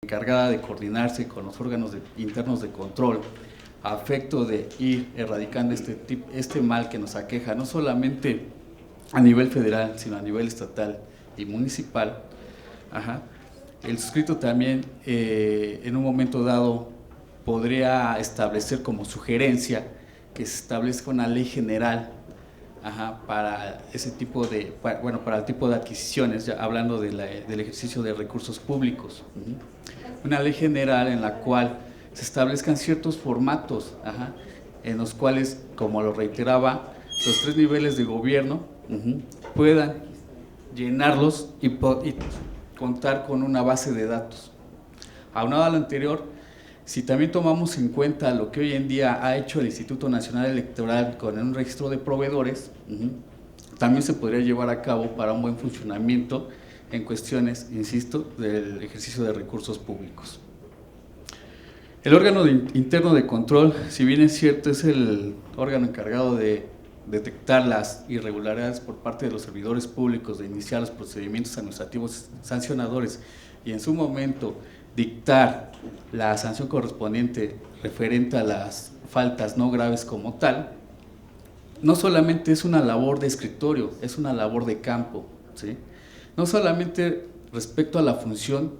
encargada de coordinarse con los órganos internos de control a efecto de ir erradicando este mal que nos aqueja, no solamente a nivel federal, sino a nivel estatal y municipal. El suscrito también en un momento dado podría establecer como sugerencia que se establezca una ley general para ese tipo de, para el tipo de adquisiciones, ya hablando del ejercicio de recursos públicos. Una ley general en la cual se establezcan ciertos formatos, en los cuales, como lo reiteraba, los 3 niveles de gobierno puedan llenarlos y contar con una base de datos. Aunado a lo anterior, si también tomamos en cuenta lo que hoy en día ha hecho el Instituto Nacional Electoral con un registro de proveedores, también se podría llevar a cabo para un buen funcionamiento en cuestiones, insisto, del ejercicio de recursos públicos. El órgano interno de control, si bien es cierto, es el órgano encargado de detectar las irregularidades por parte de los servidores públicos, de iniciar los procedimientos administrativos sancionadores y en su momento dictar la sanción correspondiente referente a las faltas no graves como tal, no solamente es una labor de escritorio, es una labor de campo, ¿sí? No solamente respecto a la función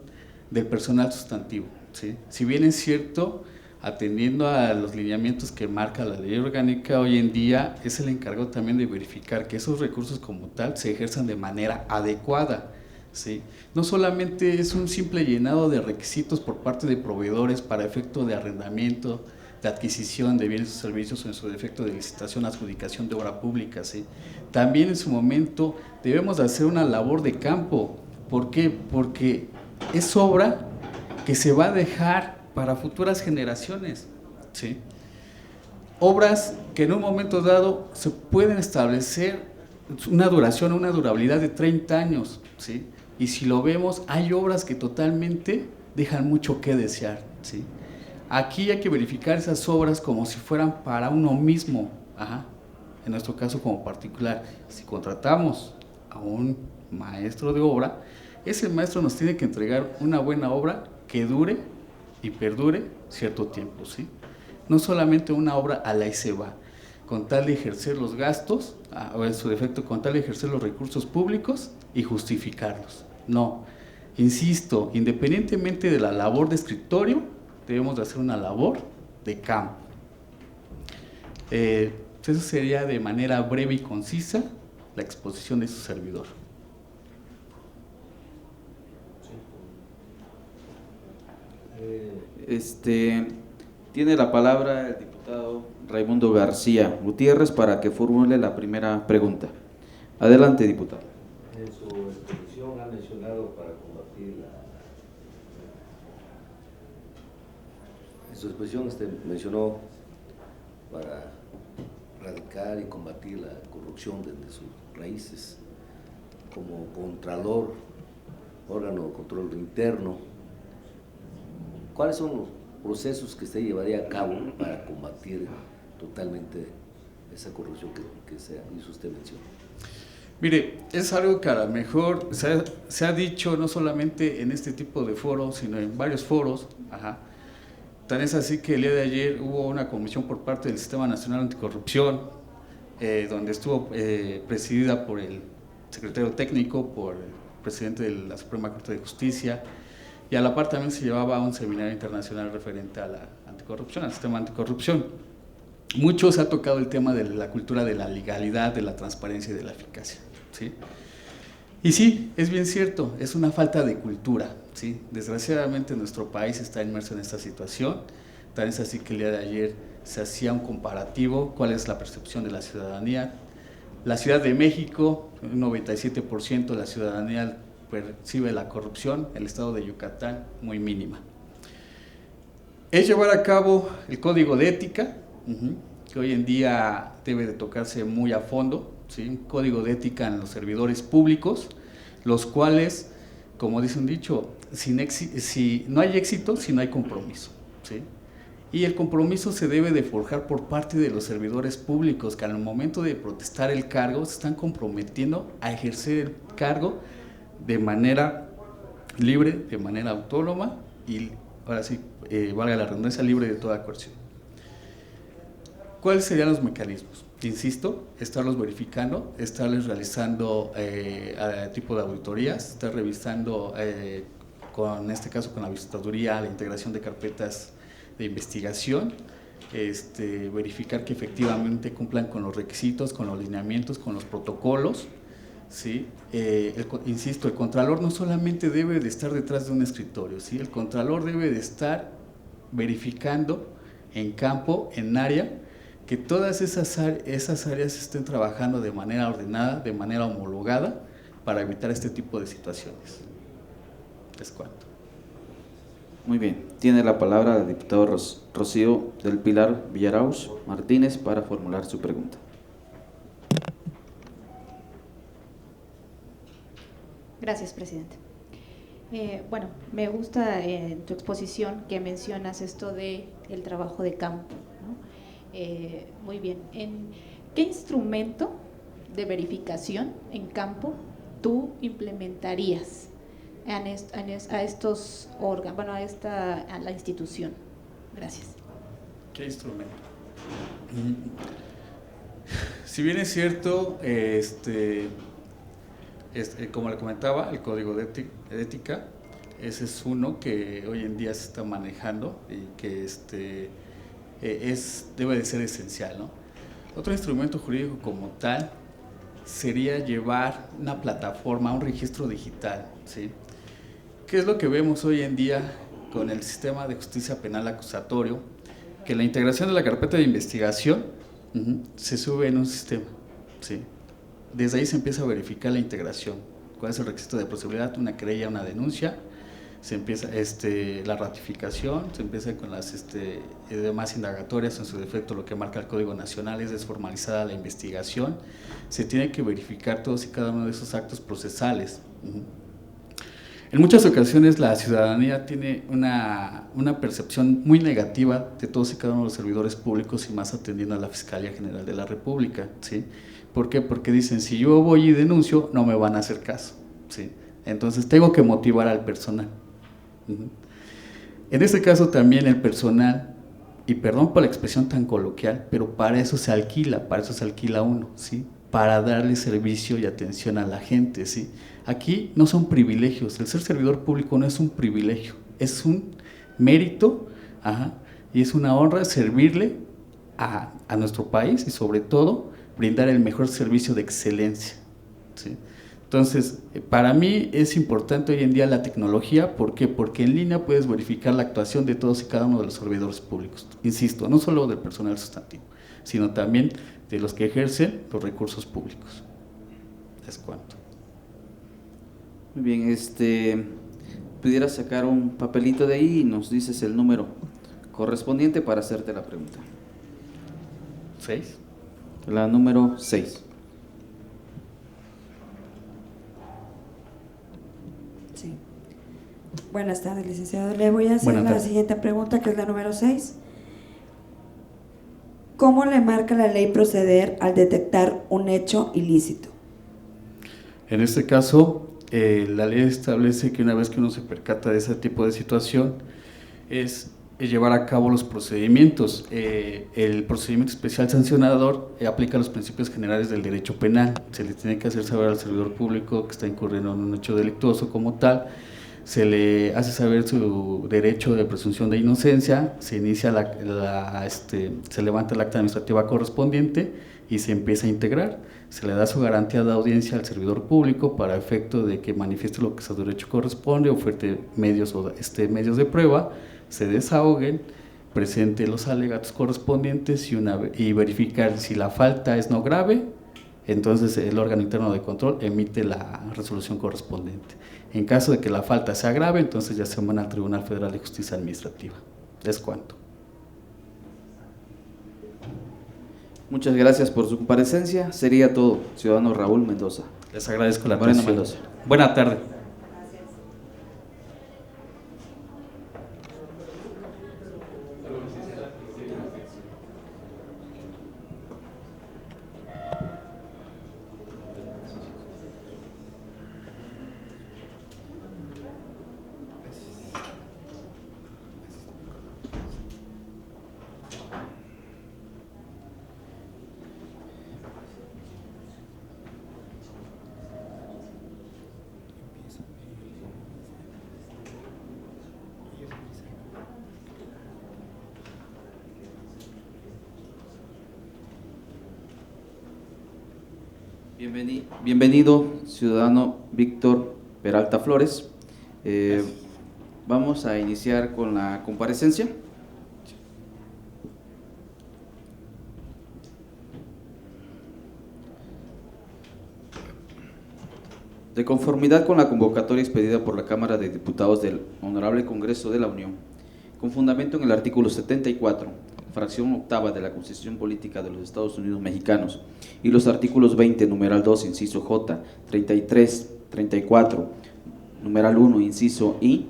del personal sustantivo, ¿sí? Si bien es cierto, atendiendo a los lineamientos que marca la ley orgánica, hoy en día es el encargado también de verificar que esos recursos como tal se ejerzan de manera adecuada, ¿sí? No solamente es un simple llenado de requisitos por parte de proveedores para efecto de arrendamiento, de adquisición de bienes y servicios o en su defecto de licitación, adjudicación de obra pública, ¿sí? También en su momento debemos de hacer una labor de campo. ¿Por qué? Porque es obra que se va a dejar para futuras generaciones, ¿sí? Obras que en un momento dado se pueden establecer una duración, una durabilidad de 30 años, ¿sí? Y si lo vemos, hay obras que totalmente dejan mucho que desear, ¿sí? Aquí hay que verificar esas obras como si fueran para uno mismo, en nuestro caso como particular. Si contratamos a un maestro de obra, ese maestro nos tiene que entregar una buena obra que dure y perdure cierto tiempo, ¿sí? No solamente una obra a la y se va, con tal de ejercer los gastos, o en su defecto, con tal de ejercer los recursos públicos y justificarlos. No, insisto, independientemente de la labor de escritorio, debemos de hacer una labor de campo. Eso sería de manera breve y concisa la exposición de su servidor. Tiene la palabra el diputado Raimundo García Gutiérrez para que formule la primera pregunta. Adelante, diputado. En su exposición ha mencionado para combatir En su exposición mencionó para erradicar y combatir la corrupción desde sus raíces, como contralor, órgano de control interno. ¿Cuáles son los procesos que usted llevaría a cabo para combatir totalmente esa corrupción que hizo usted mención? Mire, es algo que a lo mejor se ha dicho no solamente en este tipo de foros, sino en varios foros. Tan es así que el día de ayer hubo una comisión por parte del Sistema Nacional Anticorrupción, donde estuvo presidida por el secretario técnico, por el presidente de la Suprema Corte de Justicia, y a la par también se llevaba un seminario internacional referente a la anticorrupción, al sistema anticorrupción. Mucho se ha tocado el tema de la cultura de la legalidad, de la transparencia y de la eficacia, ¿sí? Y sí, es bien cierto, es una falta de cultura, ¿sí? Desgraciadamente nuestro país está inmerso en esta situación, tan es así que el día de ayer se hacía un comparativo, cuál es la percepción de la ciudadanía. La Ciudad de México, un 97% de la ciudadanía percibe la corrupción, el estado de Yucatán, muy mínima. Es llevar a cabo el código de ética, que hoy en día debe de tocarse muy a fondo, ¿sí? Un código de ética en los servidores públicos, los cuales, como dice un dicho, si no hay éxito, si no hay compromiso, ¿sí? Y el compromiso se debe de forjar por parte de los servidores públicos, que al momento de protestar el cargo se están comprometiendo a ejercer el cargo de manera libre, de manera autónoma y ahora sí, valga la redundancia, libre de toda coerción. ¿Cuáles serían los mecanismos? Insisto, estarlos verificando, estarles realizando tipo de auditorías, estar revisando, en este caso con la visitaduría, la integración de carpetas de investigación, verificar que efectivamente cumplan con los requisitos, con los lineamientos, con los protocolos, ¿sí? Insisto, el contralor no solamente debe de estar detrás de un escritorio, ¿sí? El contralor debe de estar verificando en campo, en área, que todas esas áreas estén trabajando de manera ordenada, de manera homologada, para evitar este tipo de situaciones. Es cuanto. Muy bien, tiene la palabra el diputado Rocío del Pilar Villaraus Martínez para formular su pregunta. Gracias, presidente. Bueno, me gusta en tu exposición que mencionas esto de el trabajo de campo, ¿no? Muy bien. ¿Qué instrumento de verificación en campo tú implementarías a estos órganos, bueno, a la institución? Gracias. ¿Qué instrumento? Si bien es cierto, como le comentaba, el código de ética, ese es uno que hoy en día se está manejando y que debe de ser esencial, ¿no? Otro instrumento jurídico como tal sería llevar una plataforma, un registro digital, ¿sí? ¿Qué es lo que vemos hoy en día con el sistema de justicia penal acusatorio? Que la integración de la carpeta de investigación se sube en un sistema, ¿sí? Desde ahí se empieza a verificar la integración, cuál es el requisito de procedibilidad, una querella, una denuncia, se empieza la ratificación, se empieza con las demás indagatorias, en su defecto lo que marca el Código Nacional es desformalizada la investigación, se tiene que verificar todos y cada uno de esos actos procesales. En muchas ocasiones la ciudadanía tiene una percepción muy negativa de todos y cada uno de los servidores públicos y más atendiendo a la Fiscalía General de la República, ¿sí? ¿Por qué? Porque dicen, si yo voy y denuncio, no me van a hacer caso, ¿sí? Entonces tengo que motivar al personal. En este caso también el personal, y perdón por la expresión tan coloquial, pero para eso se alquila uno, ¿sí? Para darle servicio y atención a la gente, ¿sí? Aquí no son privilegios, el ser servidor público no es un privilegio, es un mérito, y es una honra servirle a nuestro país y sobre todo brindar el mejor servicio de excelencia, ¿sí? Entonces, para mí es importante hoy en día la tecnología, ¿por qué? Porque en línea puedes verificar la actuación de todos y cada uno de los servidores públicos, insisto, no solo del personal sustantivo, sino también de los que ejercen los recursos públicos. Es cuanto. Muy bien, pudiera sacar un papelito de ahí y nos dices el número correspondiente para hacerte la pregunta. 6. La número 6. Sí. Buenas tardes, licenciado. Le voy a hacer la siguiente pregunta, que es la número 6. ¿Cómo le marca la ley proceder al detectar un hecho ilícito? En este caso, la ley establece que una vez que uno se percata de ese tipo de situación, es llevar a cabo los procedimientos. El procedimiento especial sancionador aplica los principios generales del derecho penal. Se le tiene que hacer saber al servidor público que está incurriendo en un hecho delictuoso como tal, se le hace saber su derecho de presunción de inocencia, se inicia se levanta el acta administrativa correspondiente y se empieza a integrar. Se le da su garantía de audiencia al servidor público para efecto de que manifieste lo que su derecho corresponde, oferte medios de prueba, se desahoguen, presente los alegatos correspondientes y verificar si la falta es no grave, entonces el órgano interno de control emite la resolución correspondiente. En caso de que la falta sea grave, entonces ya se manda al Tribunal Federal de Justicia Administrativa. Es cuanto. Muchas gracias por su comparecencia. Sería todo, ciudadano Raúl Mendoza. Les agradezco la Moreno atención. Mendoza. Buena tarde. Bienvenido, ciudadano Víctor Peralta Flores. Vamos a iniciar con la comparecencia. De conformidad con la convocatoria expedida por la Cámara de Diputados del Honorable Congreso de la Unión, con fundamento en el artículo 74, fracción octava de la Constitución Política de los Estados Unidos Mexicanos y los artículos 20, numeral 2, inciso J, 33, 34, numeral 1, inciso I,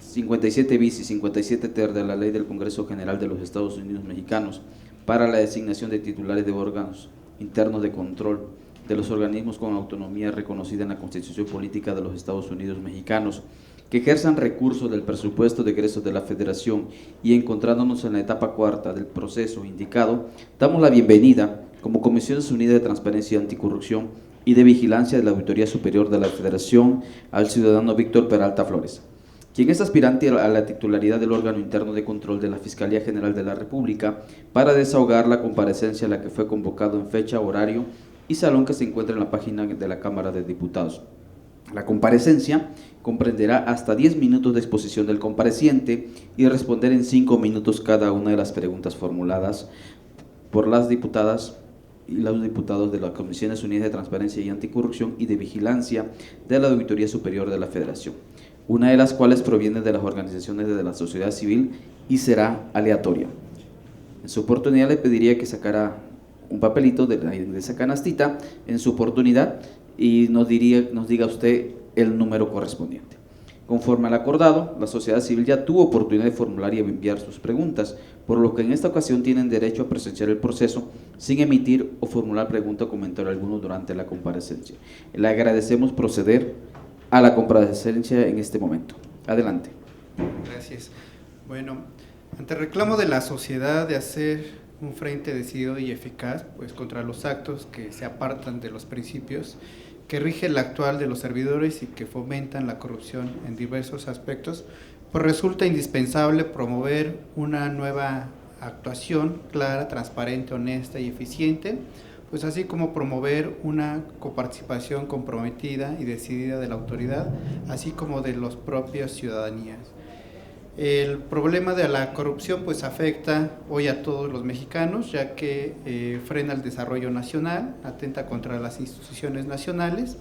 57 bis y 57 ter de la Ley del Congreso General de los Estados Unidos Mexicanos para la designación de titulares de órganos internos de control de los organismos con autonomía reconocida en la Constitución Política de los Estados Unidos Mexicanos, que ejerzan recursos del presupuesto de egresos de la Federación y encontrándonos en la etapa cuarta del proceso indicado, damos la bienvenida como Comisiones Unidas de Transparencia y Anticorrupción y de Vigilancia de la Auditoría Superior de la Federación al ciudadano Víctor Peralta Flores, quien es aspirante a la titularidad del órgano interno de control de la Fiscalía General de la República para desahogar la comparecencia a la que fue convocado en fecha, horario y salón que se encuentra en la página de la Cámara de Diputados. La comparecencia comprenderá hasta 10 minutos de exposición del compareciente y responder en 5 minutos cada una de las preguntas formuladas por las diputadas y los diputados de las Comisiones Unidas de Transparencia y Anticorrupción y de Vigilancia de la Auditoría Superior de la Federación, una de las cuales proviene de las organizaciones de la sociedad civil y será aleatoria. En su oportunidad le pediría que sacara un papelito de esa canastita en su oportunidad y nos diga usted el número correspondiente. Conforme al acordado, la sociedad civil ya tuvo oportunidad de formular y enviar sus preguntas, por lo que en esta ocasión tienen derecho a presenciar el proceso sin emitir o formular pregunta o comentario alguno durante la comparecencia. Le agradecemos proceder a la comparecencia en este momento. Adelante. Gracias. Bueno, ante el reclamo de la sociedad de hacer un frente decidido y eficaz pues contra los actos que se apartan de los principios que rige el actual de los servidores y que fomentan la corrupción en diversos aspectos, pues resulta indispensable promover una nueva actuación clara, transparente, honesta y eficiente, pues así como promover una coparticipación comprometida y decidida de la autoridad, así como de los propios ciudadanías. El problema de la corrupción pues afecta hoy a todos los mexicanos, ya que frena el desarrollo nacional, atenta contra las instituciones nacionales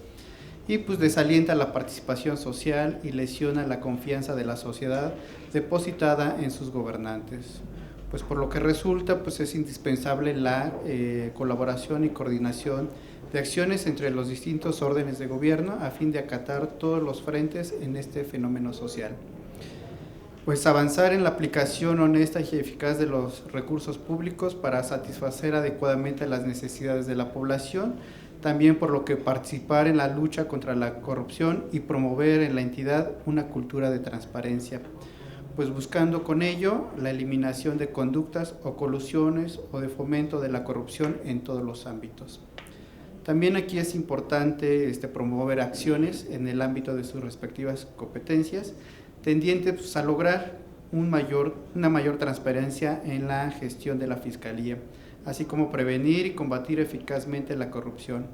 y pues desalienta la participación social y lesiona la confianza de la sociedad depositada en sus gobernantes. Pues por lo que resulta pues es indispensable la colaboración y coordinación de acciones entre los distintos órdenes de gobierno a fin de acatar todos los frentes en este fenómeno social. Pues avanzar en la aplicación honesta y eficaz de los recursos públicos para satisfacer adecuadamente las necesidades de la población, también por lo que participar en la lucha contra la corrupción y promover en la entidad una cultura de transparencia, pues buscando con ello la eliminación de conductas o colusiones o de fomento de la corrupción en todos los ámbitos. También aquí es importante promover acciones en el ámbito de sus respectivas competencias, tendientes pues, a lograr una mayor transparencia en la gestión de la Fiscalía, así como prevenir y combatir eficazmente la corrupción.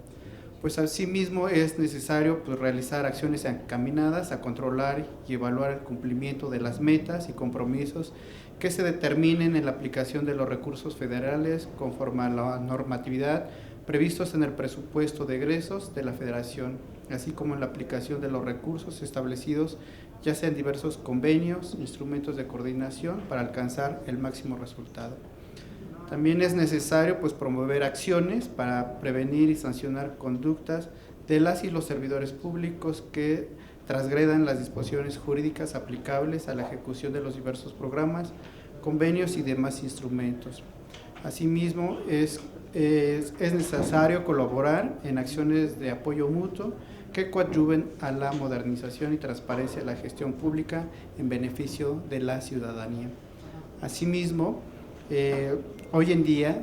Pues asimismo es necesario pues, realizar acciones encaminadas a controlar y evaluar el cumplimiento de las metas y compromisos que se determinen en la aplicación de los recursos federales conforme a la normatividad previstos en el presupuesto de egresos de la Federación, así como en la aplicación de los recursos establecidos ya sean diversos convenios, instrumentos de coordinación para alcanzar el máximo resultado. También es necesario pues, promover acciones para prevenir y sancionar conductas de las y los servidores públicos que transgredan las disposiciones jurídicas aplicables a la ejecución de los diversos programas, convenios y demás instrumentos. Asimismo, es necesario colaborar en acciones de apoyo mutuo que coadyuven a la modernización y transparencia de la gestión pública en beneficio de la ciudadanía. Asimismo, hoy en día,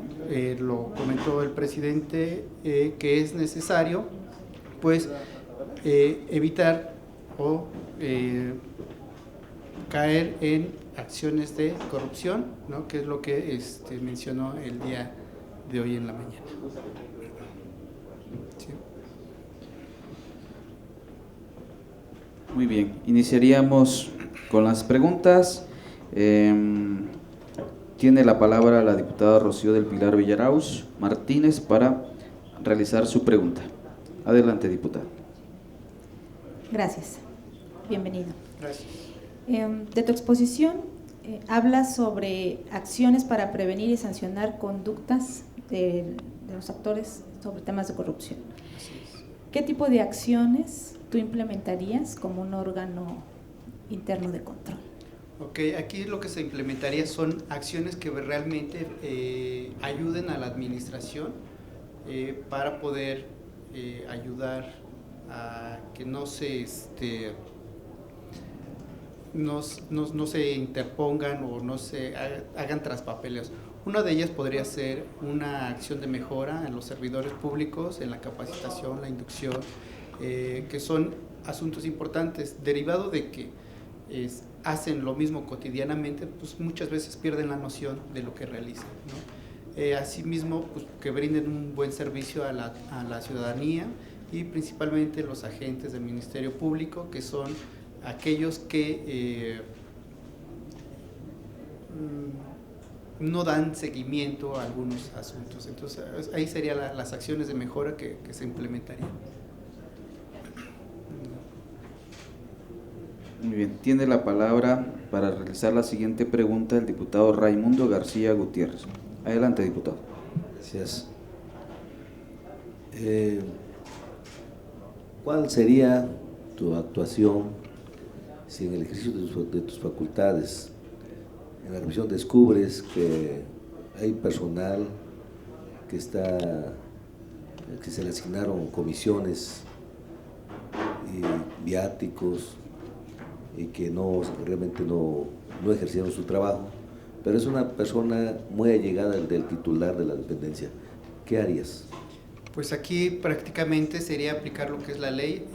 lo comentó el presidente, que es necesario pues, evitar o caer en acciones de corrupción, ¿no? Que es lo que mencionó el día de hoy en la mañana. ¿Sí? Muy bien, iniciaríamos con las preguntas. Tiene la palabra la diputada Rocío del Pilar Villaraus Martínez para realizar su pregunta. Adelante, diputada. Gracias. Bienvenido. Gracias. De tu exposición, hablas sobre acciones para prevenir y sancionar conductas de los actores sobre temas de corrupción. ¿Qué tipo de acciones tú implementarías como un órgano interno de control? Ok, aquí lo que se implementaría son acciones que realmente ayuden a la administración para poder ayudar a que no se interpongan o no se hagan traspapeleos. Una de ellas podría ser una acción de mejora en los servidores públicos, en la capacitación, la inducción, que son asuntos importantes, derivado de que hacen lo mismo cotidianamente, pues muchas veces pierden la noción de lo que realizan, ¿no? Asimismo, pues, que brinden un buen servicio a la ciudadanía y principalmente los agentes del Ministerio Público, que son aquellos que no dan seguimiento a algunos asuntos. Entonces, ahí serían las acciones de mejora que se implementarían. Muy bien, tiene la palabra para realizar la siguiente pregunta el diputado Raimundo García Gutiérrez. Adelante, diputado. Gracias. ¿Cuál sería tu actuación si en el ejercicio de tus facultades, en la revisión, descubres que hay personal que se le asignaron comisiones y viáticos y que realmente no ejercieron su trabajo, pero es una persona muy allegada del titular de la dependencia? ¿Qué harías? Pues aquí prácticamente sería aplicar lo que es la ley,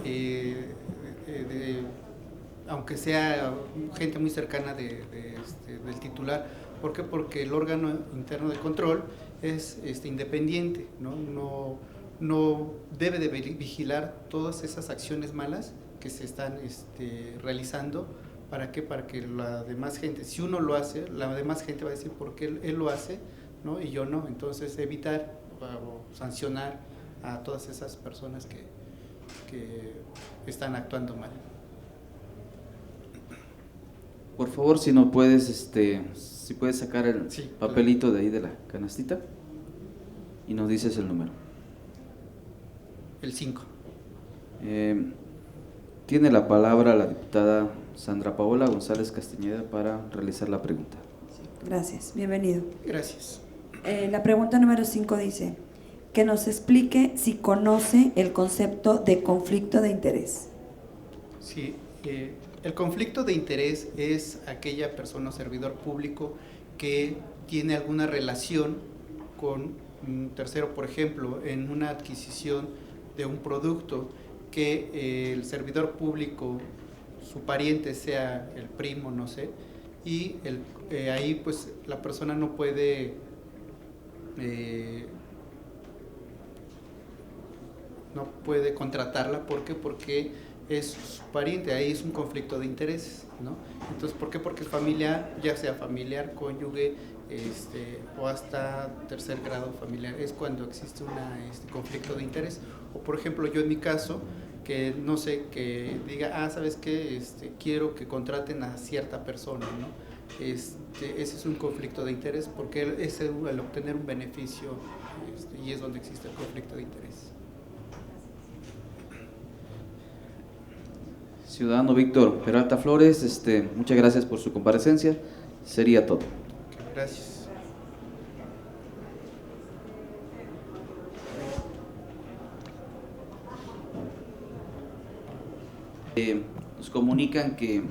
aunque sea gente muy cercana del titular. ¿Por qué? Porque el órgano interno de control es independiente, no debe de vigilar todas esas acciones malas que se están realizando. ¿Para qué? Para que la demás gente, si uno lo hace, la demás gente va a decir por qué él lo hace, ¿no? Y yo no. Entonces evitar o sancionar a todas esas personas que están actuando mal. Por favor, si no puedes, si puedes sacar el papelito de ahí de la canastita y nos dices el número. El 5. Tiene la palabra la diputada Sandra Paola González Castañeda para realizar la pregunta. Gracias, bienvenido. Gracias. La pregunta número 5 dice, que nos explique si conoce el concepto de conflicto de interés. Sí, el conflicto de interés es aquella persona o servidor público que tiene alguna relación con un tercero, por ejemplo, en una adquisición de un producto, que el servidor público, su pariente sea el primo, no sé, y ahí pues la persona no puede contratarla. ¿Por qué? Porque es su pariente, ahí es un conflicto de intereses, ¿no? Entonces, ¿por qué? Porque es familiar, ya sea familiar, cónyuge, o hasta tercer grado familiar, es cuando existe un conflicto de interés. O por ejemplo, yo en mi caso, que no sé, que diga, ¿sabes qué? Quiero que contraten a cierta persona, ¿no? Ese es un conflicto de interés, porque es el obtener un beneficio, y es donde existe el conflicto de interés. Ciudadano Víctor Peralta Flores, muchas gracias por su comparecencia. Sería todo. Gracias. Nos comunican que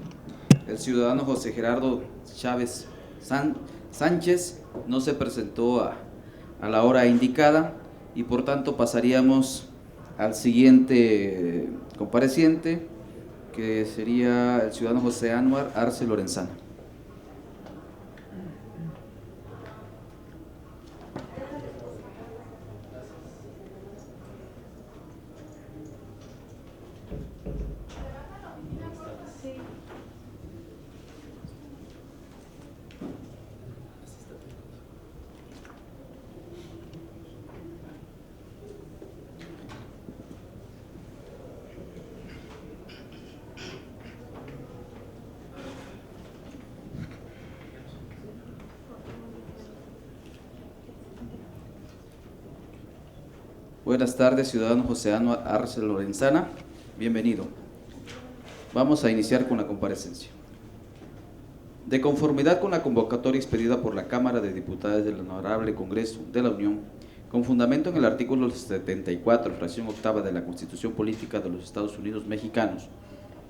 el ciudadano José Gerardo Chávez Sánchez no se presentó a la hora indicada y por tanto pasaríamos al siguiente compareciente, que sería el ciudadano José Anuar Arce Lorenzana. Buenas tardes, ciudadano José Anuar Arce Lorenzana. Bienvenido. Vamos a iniciar con la comparecencia. De conformidad con la convocatoria expedida por la Cámara de Diputados del Honorable Congreso de la Unión, con fundamento en el artículo 74, fracción octava de la Constitución Política de los Estados Unidos Mexicanos,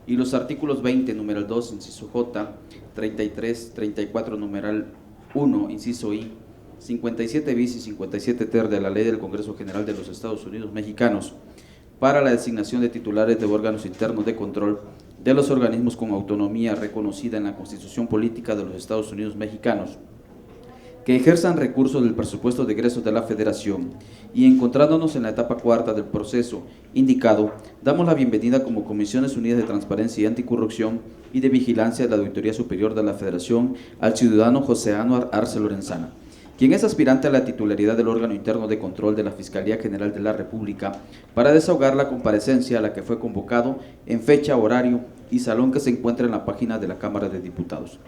y los artículos 20, numeral 2, inciso J, 33, 34, numeral 1, inciso I, 57 bis y 57 ter de la Ley del Congreso General de los Estados Unidos Mexicanos para la designación de titulares de órganos internos de control de los organismos con autonomía reconocida en la Constitución Política de los Estados Unidos Mexicanos, que ejerzan recursos del presupuesto de egresos de la Federación, y encontrándonos en la etapa cuarta del proceso indicado, damos la bienvenida como Comisiones Unidas de Transparencia y Anticorrupción y de Vigilancia de la Auditoría Superior de la Federación al ciudadano José Anuar Arce Lorenzana, quien es aspirante a la titularidad del órgano interno de control de la Fiscalía General de la República, para desahogar la comparecencia a la que fue convocado en fecha, horario y salón que se encuentra en la página de la Cámara de Diputados.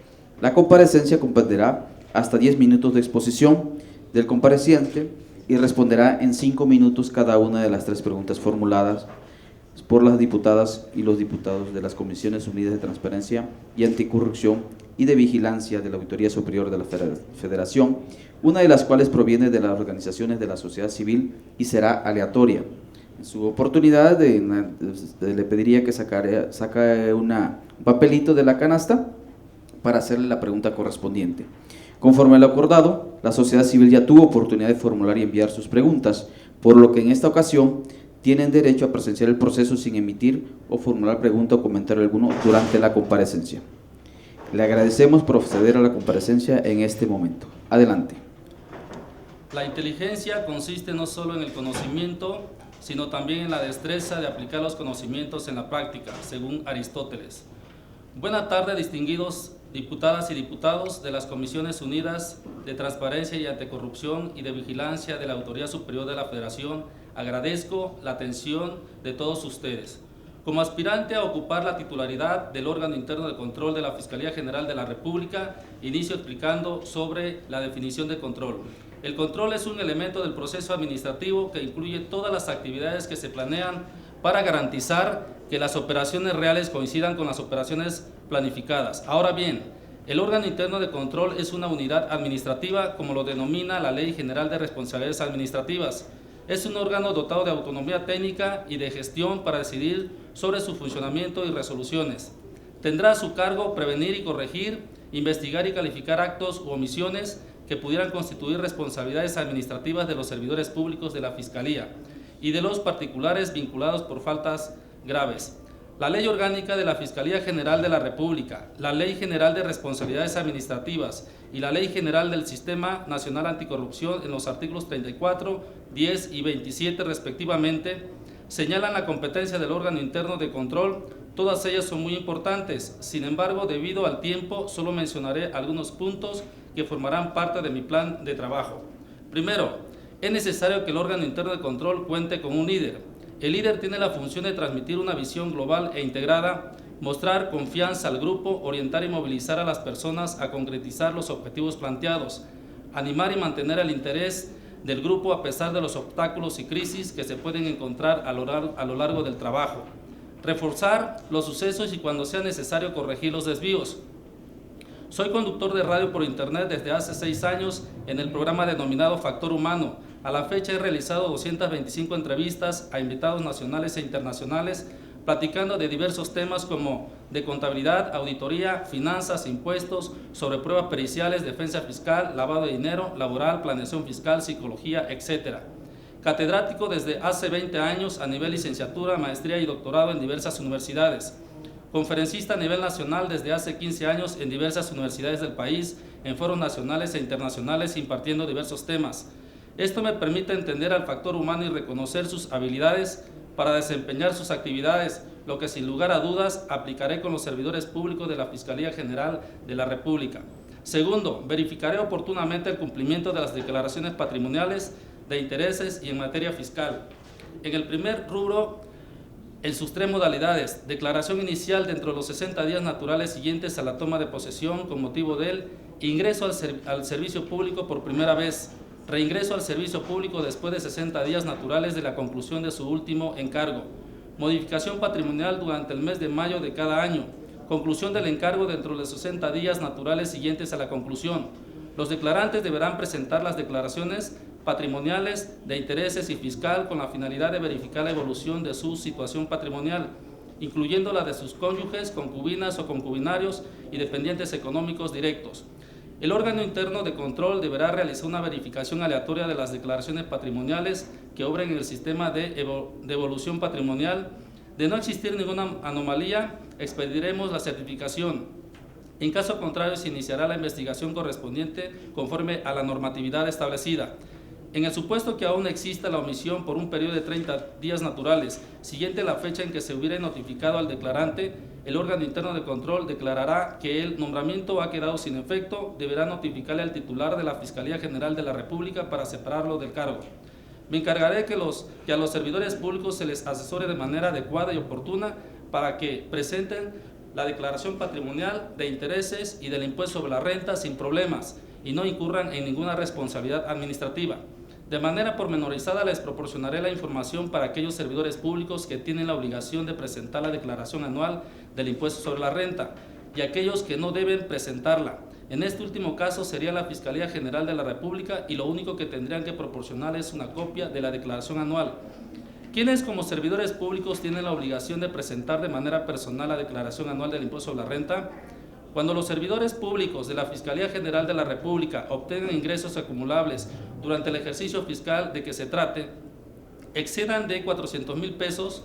La comparecencia comprenderá hasta 10 minutos de exposición del compareciente y responderá en 5 minutos cada una de las 3 preguntas formuladas por las diputadas y los diputados de las Comisiones Unidas de Transparencia y Anticorrupción y de Vigilancia de la Auditoría Superior de la Federación, una de las cuales proviene de las organizaciones de la sociedad civil y será aleatoria. En su oportunidad le pediría que saque un papelito de la canasta para hacerle la pregunta correspondiente. Conforme a lo acordado, la sociedad civil ya tuvo oportunidad de formular y enviar sus preguntas, por lo que en esta ocasión tienen derecho a presenciar el proceso sin emitir o formular pregunta o comentario alguno durante la comparecencia. Le agradecemos por proceder a la comparecencia en este momento. Adelante. La inteligencia consiste no solo en el conocimiento, sino también en la destreza de aplicar los conocimientos en la práctica, según Aristóteles. Buenas tardes, distinguidos diputadas y diputados de las Comisiones Unidas de Transparencia y Anticorrupción y de Vigilancia de la Auditoría Superior de la Federación. Agradezco la atención de todos ustedes. Como aspirante a ocupar la titularidad del órgano interno de control de la Fiscalía General de la República, inicio explicando sobre la definición de control. El control es un elemento del proceso administrativo que incluye todas las actividades que se planean para garantizar que las operaciones reales coincidan con las operaciones planificadas. Ahora bien, el órgano interno de control es una unidad administrativa, como lo denomina la Ley General de Responsabilidades Administrativas. Es un órgano dotado de autonomía técnica y de gestión para decidir sobre su funcionamiento y resoluciones. Tendrá a su cargo prevenir y corregir, investigar y calificar actos u omisiones que pudieran constituir responsabilidades administrativas de los servidores públicos de la Fiscalía y de los particulares vinculados por faltas graves. La Ley Orgánica de la Fiscalía General de la República, la Ley General de Responsabilidades Administrativas y la Ley General del Sistema Nacional Anticorrupción, en los artículos 34, 10 y 27 respectivamente, señalan la competencia del órgano interno de control. Todas ellas son muy importantes. Sin embargo, debido al tiempo, solo mencionaré algunos puntos que formarán parte de mi plan de trabajo. Primero, es necesario que el órgano interno de control cuente con un líder. El líder tiene la función de transmitir una visión global e integrada, mostrar confianza al grupo, orientar y movilizar a las personas a concretizar los objetivos planteados, animar y mantener el interés del grupo a pesar de los obstáculos y crisis que se pueden encontrar a lo largo del trabajo, reforzar los sucesos y cuando sea necesario corregir los desvíos. Soy conductor de radio por internet desde hace 6 años en el programa denominado Factor Humano. A la fecha he realizado 225 entrevistas a invitados nacionales e internacionales, platicando de diversos temas como de contabilidad, auditoría, finanzas, impuestos, sobre pruebas periciales, defensa fiscal, lavado de dinero, laboral, planeación fiscal, psicología, etc. Catedrático desde hace 20 años a nivel licenciatura, maestría y doctorado en diversas universidades. Conferencista a nivel nacional desde hace 15 años en diversas universidades del país, en foros nacionales e internacionales, impartiendo diversos temas. Esto me permite entender al factor humano y reconocer sus habilidades para desempeñar sus actividades, lo que sin lugar a dudas aplicaré con los servidores públicos de la Fiscalía General de la República. Segundo, verificaré oportunamente el cumplimiento de las declaraciones patrimoniales, de intereses y en materia fiscal. En el primer rubro, en sus 3 modalidades: declaración inicial dentro de los 60 días naturales siguientes a la toma de posesión con motivo del ingreso al servicio público por primera vez, reingreso al servicio público después de 60 días naturales de la conclusión de su último encargo, modificación patrimonial durante el mes de mayo de cada año, conclusión del encargo dentro de los 60 días naturales siguientes a la conclusión. Los declarantes deberán presentar las declaraciones patrimoniales, de intereses y fiscal con la finalidad de verificar la evolución de su situación patrimonial, incluyendo la de sus cónyuges, concubinas o concubinarios y dependientes económicos directos. El órgano interno de control deberá realizar una verificación aleatoria de las declaraciones patrimoniales que obren en el sistema de evolución patrimonial. De no existir ninguna anomalía, expediremos la certificación. En caso contrario, se iniciará la investigación correspondiente conforme a la normatividad establecida. En el supuesto que aún exista la omisión por un periodo de 30 días naturales, siguiente a la fecha en que se hubiera notificado al declarante, el órgano interno de control declarará que el nombramiento ha quedado sin efecto, deberá notificarle al titular de la Fiscalía General de la República para separarlo del cargo. Me encargaré que a los servidores públicos se les asesore de manera adecuada y oportuna para que presenten la declaración patrimonial de intereses y del impuesto sobre la renta sin problemas y no incurran en ninguna responsabilidad administrativa. De manera pormenorizada les proporcionaré la información para aquellos servidores públicos que tienen la obligación de presentar la declaración anual del impuesto sobre la renta y aquellos que no deben presentarla. En este último caso sería la Fiscalía General de la República y lo único que tendrían que proporcionar es una copia de la declaración anual. ¿Quiénes como servidores públicos tienen la obligación de presentar de manera personal la declaración anual del impuesto sobre la renta? Cuando los servidores públicos de la Fiscalía General de la República obtengan ingresos acumulables durante el ejercicio fiscal de que se trate, excedan de 400,000 pesos,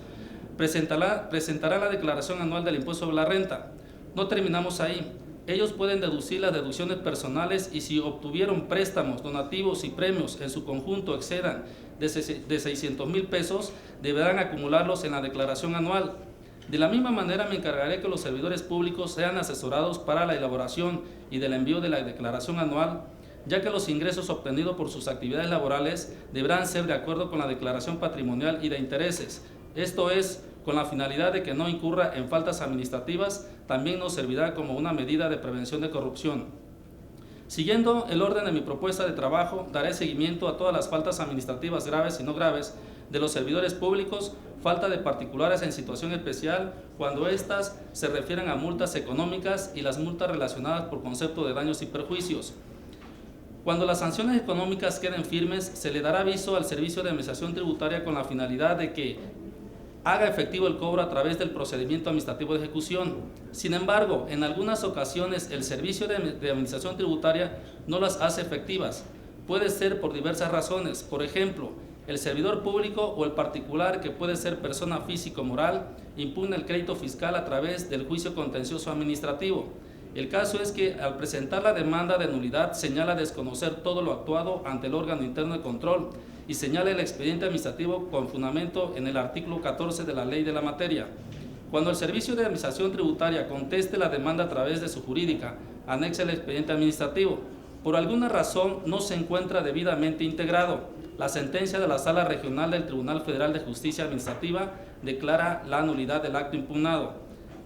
presentará la declaración anual del impuesto sobre la renta. No terminamos ahí. Ellos pueden deducir las deducciones personales y si obtuvieron préstamos, donativos y premios en su conjunto excedan de 600,000 pesos, deberán acumularlos en la declaración anual. De la misma manera me encargaré que los servidores públicos sean asesorados para la elaboración y del envío de la declaración anual, ya que los ingresos obtenidos por sus actividades laborales deberán ser de acuerdo con la declaración patrimonial y de intereses. Esto es, con la finalidad de que no incurra en faltas administrativas, también nos servirá como una medida de prevención de corrupción. Siguiendo el orden de mi propuesta de trabajo, daré seguimiento a todas las faltas administrativas graves y no graves de los servidores públicos, falta de particulares en situación especial cuando éstas se refieren a multas económicas y las multas relacionadas por concepto de daños y perjuicios. Cuando las sanciones económicas queden firmes, se le dará aviso al Servicio de Administración Tributaria con la finalidad de que haga efectivo el cobro a través del procedimiento administrativo de ejecución. Sin embargo, en algunas ocasiones el Servicio de Administración Tributaria no las hace efectivas. Puede ser por diversas razones, por ejemplo, el servidor público o el particular, que puede ser persona física o moral, impugna el crédito fiscal a través del juicio contencioso administrativo. El caso es que al presentar la demanda de nulidad señala desconocer todo lo actuado ante el órgano interno de control y señala el expediente administrativo con fundamento en el artículo 14 de la ley de la materia. Cuando el Servicio de Administración Tributaria conteste la demanda a través de su jurídica, anexa el expediente administrativo. Por alguna razón no se encuentra debidamente integrado. La sentencia de la Sala Regional del Tribunal Federal de Justicia Administrativa declara la nulidad del acto impugnado.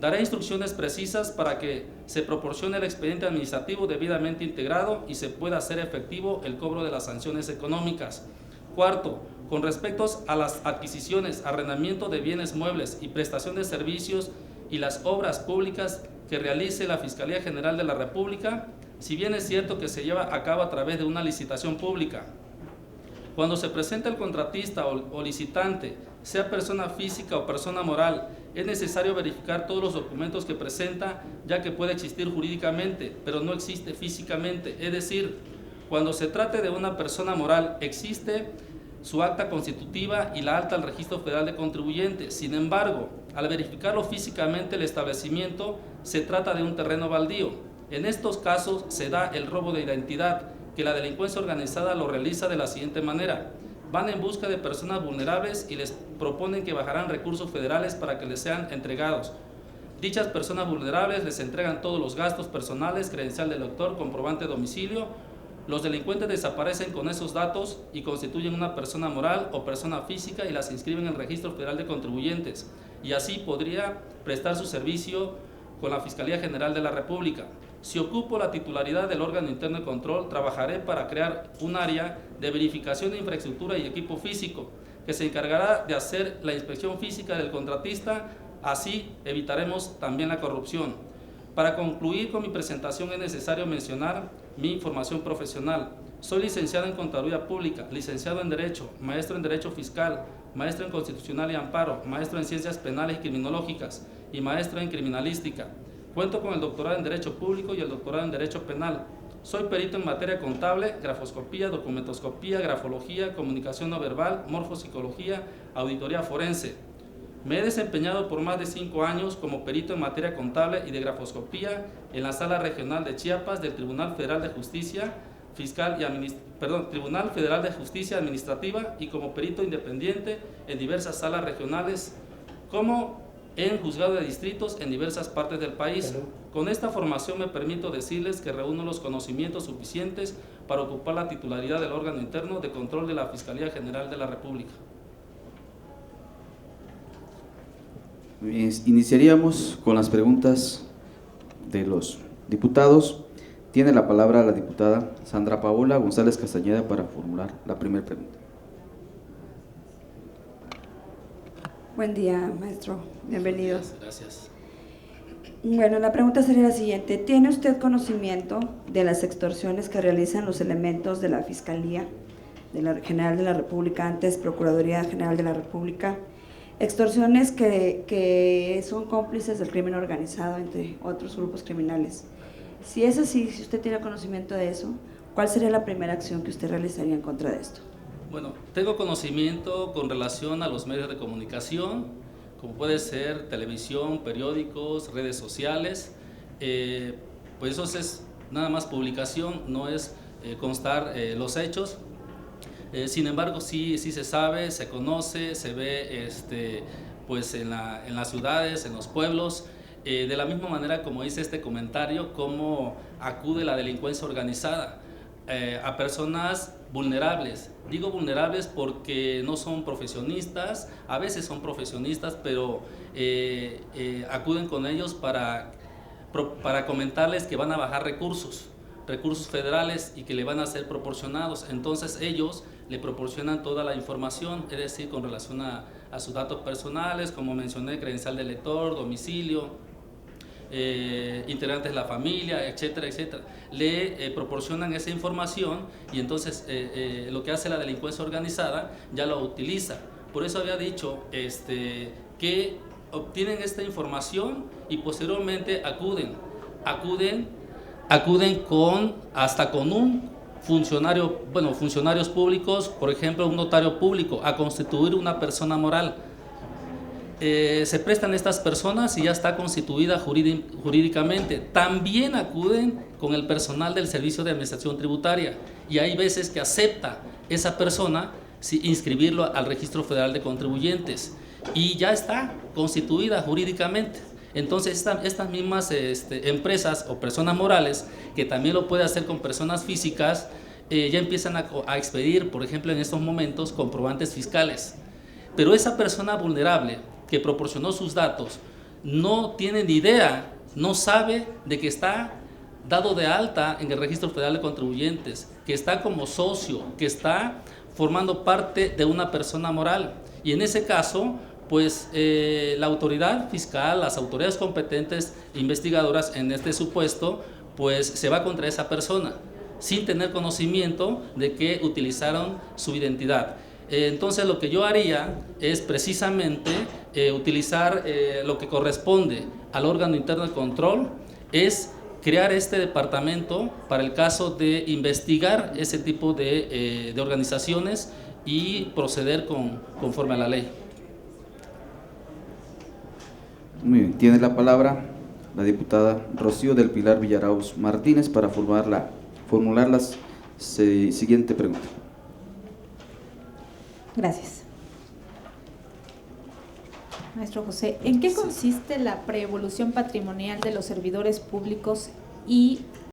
Daré instrucciones precisas para que se proporcione el expediente administrativo debidamente integrado y se pueda hacer efectivo el cobro de las sanciones económicas. Cuarto, con respecto a las adquisiciones, arrendamiento de bienes muebles y prestación de servicios y las obras públicas que realice la Fiscalía General de la República, si bien es cierto que se lleva a cabo a través de una licitación pública, cuando se presenta el contratista o licitante, sea persona física o persona moral, es necesario verificar todos los documentos que presenta, ya que puede existir jurídicamente, pero no existe físicamente. Es decir, cuando se trate de una persona moral, existe su acta constitutiva y la alta al Registro Federal de Contribuyentes. Sin embargo, al verificarlo físicamente el establecimiento, se trata de un terreno baldío. En estos casos se da el robo de identidad, que la delincuencia organizada lo realiza de la siguiente manera: van en busca de personas vulnerables y les proponen que bajarán recursos federales para que les sean entregados. Dichas personas vulnerables les entregan todos los gastos personales, credencial del lector, comprobante de domicilio. Los delincuentes desaparecen con esos datos y constituyen una persona moral o persona física y las inscriben en el Registro Federal de Contribuyentes, y así podría prestar su servicio con la Fiscalía General de la República. Si ocupo la titularidad del órgano interno de control, trabajaré para crear un área de verificación de infraestructura y equipo físico que se encargará de hacer la inspección física del contratista, así evitaremos también la corrupción. Para concluir con mi presentación es necesario mencionar mi formación profesional. Soy licenciado en Contaduría Pública, licenciado en Derecho, maestro en Derecho Fiscal, maestro en Constitucional y Amparo, maestro en Ciencias Penales y Criminológicas y maestro en Criminalística. Cuento con el doctorado en Derecho Público y el doctorado en Derecho Penal. Soy perito en materia contable, grafoscopía, documentoscopía, grafología, comunicación no verbal, morfopsicología, auditoría forense. Me he desempeñado por más de 5 años como perito en materia contable y de grafoscopía en la Sala Regional de Chiapas del Tribunal Federal de Justicia Tribunal Federal de Justicia Administrativa y como perito independiente en diversas salas regionales, como en juzgado de distritos en diversas partes del país. Con esta formación me permito decirles que reúno los conocimientos suficientes para ocupar la titularidad del órgano interno de control de la Fiscalía General de la República. Iniciaríamos con las preguntas de los diputados. Tiene la palabra la diputada Sandra Paola González Castañeda para formular la primera pregunta. Buen día, maestro. Bienvenido. Gracias. Bueno, la pregunta sería la siguiente. ¿Tiene usted conocimiento de las extorsiones que realizan los elementos de la Fiscalía General de la República, antes Procuraduría General de la República? Extorsiones que son cómplices del crimen organizado, entre otros grupos criminales. Si es así, si usted tiene conocimiento de eso, ¿cuál sería la primera acción que usted realizaría en contra de esto? Bueno, tengo conocimiento con relación a los medios de comunicación, como puede ser televisión, periódicos, redes sociales. Pues eso es nada más publicación, no es constar los hechos. Sin embargo, sí se sabe, se conoce, se ve pues en las ciudades, en los pueblos. De la misma manera como dice este comentario, cómo acude la delincuencia organizada a personas vulnerables. Digo vulnerables porque no son profesionistas, a veces son profesionistas, pero acuden con ellos para comentarles que van a bajar recursos federales y que le van a ser proporcionados. Entonces ellos le proporcionan toda la información, es decir, con relación a sus datos personales, como mencioné, credencial del lector, domicilio, integrantes de la familia, etcétera, etcétera. Le proporcionan esa información y entonces lo que hace la delincuencia organizada ya lo utiliza. Por eso había dicho que obtienen esta información y posteriormente acuden hasta con un funcionario, funcionarios públicos, por ejemplo un notario público, a constituir una persona moral. Se prestan estas personas y ya está constituida jurídicamente. También acuden con el personal del Servicio de Administración Tributaria y hay veces que acepta esa persona inscribirlo al Registro Federal de Contribuyentes y ya está constituida jurídicamente. Entonces estas mismas empresas o personas morales, que también lo puede hacer con personas físicas, ya empiezan a expedir, por ejemplo en estos momentos, comprobantes fiscales. Pero esa persona vulnerable que proporcionó sus datos no tiene ni idea, no sabe de que está dado de alta en el Registro Federal de Contribuyentes, que está como socio, que está formando parte de una persona moral. Y en ese caso, pues la autoridad fiscal, las autoridades competentes investigadoras en este supuesto, pues se va contra esa persona, sin tener conocimiento de que utilizaron su identidad. Entonces lo que yo haría es precisamente utilizar lo que corresponde al órgano interno de control, es crear este departamento para el caso de investigar ese tipo de organizaciones y proceder conforme a la ley. Muy bien, tiene la palabra la diputada Rocío del Pilar Villarauz Martínez para formular la siguiente pregunta. Gracias. Maestro José, ¿en qué consiste la preevolución patrimonial de los servidores públicos y